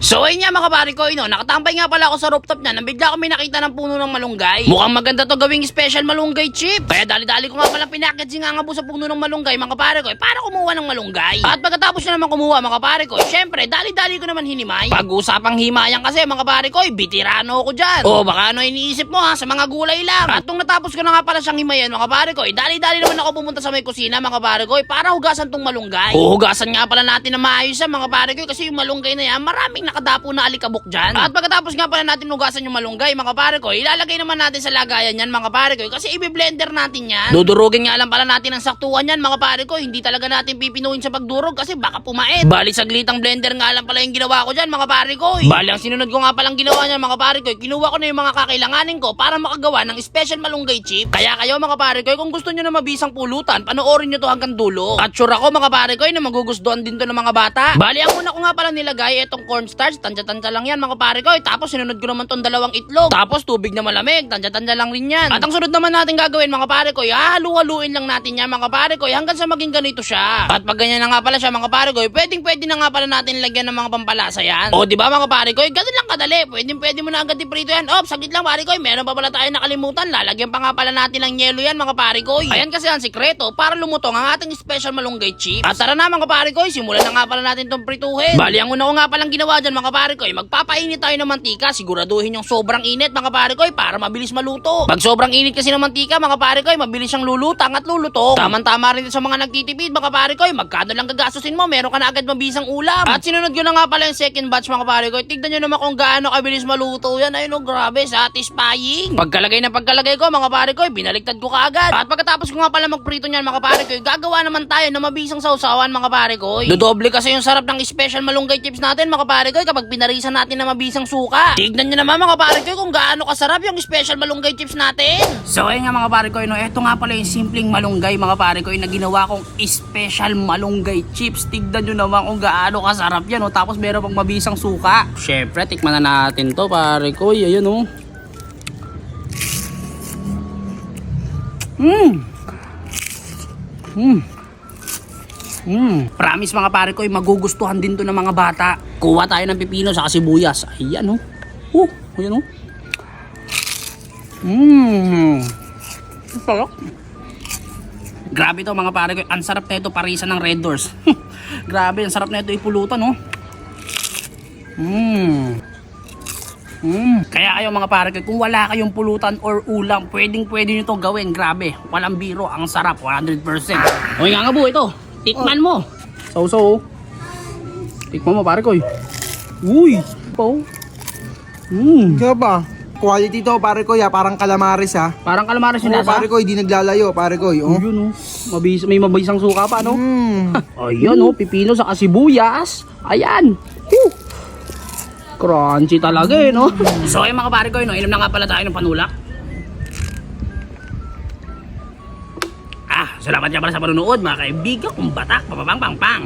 So ayun nga mga pare ko, nakatampay nga pala ako sa rooftop niya nang bigla ko may nakita ng puno ng malunggay. Mukhang maganda to gawing special malunggay chip. Kaya dali-dali ko nga pala pinackaging nga po sa puno ng malunggay mga pare ko, para kumuha ng malunggay. At pagkatapos na naman kumuha mga pare ko, syempre dali-dali ko naman hinimay. Pag-usapang himayan kasi mga pare ko, bitirano ako dyan. O baka ano iniisip mo ha, sa mga gulay lang. At nung natapos ko na nga pala siyang himayan mga pare ko, dali-dali naman ako pumunta sa may kusina mga pare ko, para hugasan tong malunggay. Hugasan nga pala natin na maayos mga pare ko, kasi yung malunggay na yan, maraming nakadapo na alikabok dyan. At pagkatapos nga pala natin hugasan yung malunggay mga pare ko, ilalagay naman natin sa lagayan yan mga pare ko, kasi i-blender natin yan. Dudurugin nga lang pala natin ang saktuan yan mga pare ko, hindi talaga natin pipinuin sa pagdurog kasi baka pumait. Bali saglitang blender nga lang pala yung ginawa ko dyan mga pare ko. Bali ang sinunod ko nga palang ginawa niyan mga pare ko, kinuha ko na yung mga kakailanganin ko para makagawa ng special malunggay chip. Kaya kayo mga pare ko, kung gusto nyo na mabisang pulutan, panoorin nyo to hanggang dulo. At sure ako mga pare ko, na magugustuhan din to ng mga bata. Bali ang una ko nga pala nilagay itong cornstarch, tansya-tansya lang yan mga pare ko. Tapos sinunod ko naman tong dalawang itlog. Tapos tubig na malamig, tansya-tansya lang rin yan. At ang sunod naman natin gagawin mga pare ko, halu-haluin lang natin yan mga pare ko hanggang sa maging ganito siya. At pag ganyan na nga pala siya mga pare ko, pwede na nga pala natin lagyan ng mga pampalasa yan. O di ba mga pare ko, ganun lang kadali. Pwede mo na agad iprito yan. Saglit lang pare ko, meron pa pala tayo nakalimutan. Lalagyan pa nga pala natin ng yelo yan mga pare ko. Ayan kasi ang sikreto para lumutong ang ating special malunggay chips. At tara na mga pare ko, simulan na nga pala natin itong prituhin. Bali ang una ko nga palang ginawa dyan mga pare ko, magpapainit tayo ng mantika. Siguraduhin yung sobrang init mga pare ko para mabilis maluto. Pag sobrang init kasi ng mantika mga pare ko, mabilis siyang lulutang at lulutong. Tama-tama rin sa mga nagtitipid mga pare ko, magkano lang gagastusin mo, meron ka na agad mabisang ulam. At sinunod ko na nga pala yung second batch mga pare ko. Tignan nyo naman kung gaano kabilis maluto yan. Ayun grabe, satisfying. Pagkalagay ko mga pare ko, binaliktad ko kaagad. At pagkatapos ko nga pala magprito niyan mga pare ko, gagawa naman tayo ng mabisang sausawan mga pare ko. Dodoble kasi yung sarap ng special malunggay chips natin mga pare ko kapag pinarisan natin ng mabisang suka. Tignan nyo naman mga pare ko kung gaano kasarap yung special malunggay chips natin. So ayun nga mga pare ko, eto nga pala yung simpleng malunggay mga pare ko, na ginawa kong special malunggay chips. Tignan nyo naman kung gaano kasarap yan. Tapos meron pang mabisang suka. Syempre tikman na natin to pare ko. Ayun o. Promise mga pare ko, magugustuhan din to ng mga bata. Kuha tayo ng pipino sa sibuyas. Ayan o. Ayan o. Sarap. Grabe to mga pare ko. Ang sarap na ito, parisa ng Red Doors. Grabe, ang sarap na ito ipulutan o. Kaya kayo mga pare ko, kung wala kayong pulutan or ulam, pwede nyo to gawin. Grabe, walang biro, ang sarap, 100%. O nga bu, ito, tikman mo. So, tikman mo pare ko. Uy, po. Kaya ba? Quality to pare ko, parang calamares ha. Parang calamares yung Oo, lasa. pare ko, hindi naglalayo pare ko. Yun may mabisang suka pa no. Ayan pipino sa sibuyas. Ayan. Crunchy talaga no. So ay mga pare ko, inom na nga pala tayo ng panulak. Salamat nga pala sa panonood mga kaibigan kong batak, papapang pang pang.